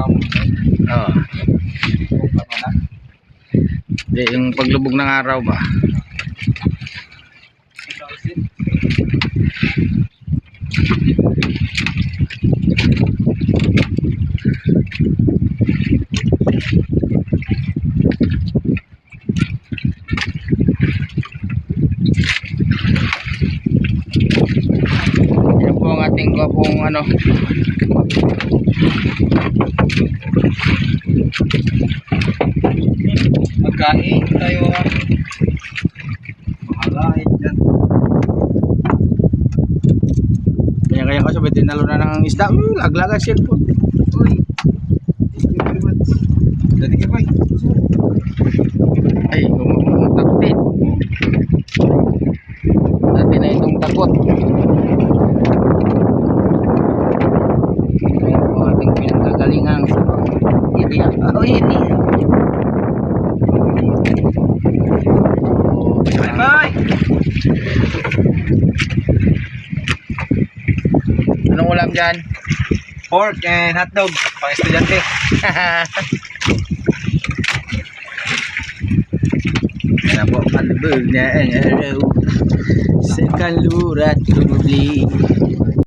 Oo. Hindi, yung paglubog ng araw ba? Yan po ang ating gwapong ano. Magkain tayo. Mahalain dyan. Kaya ko sabi dinalo na ng isda. Laglag ang cellphone. Uy. Thank you very much. Dati ka ba? Ay, takot din. Dati na itong takot. Kaya po ating pinagkagalingan. Hindi yan. Hindi. Bye bye. Anong ulam dyan? Pork and hotdog. Pang estudyante. Yan po, kalubog na ang araw sa kalurat tubig.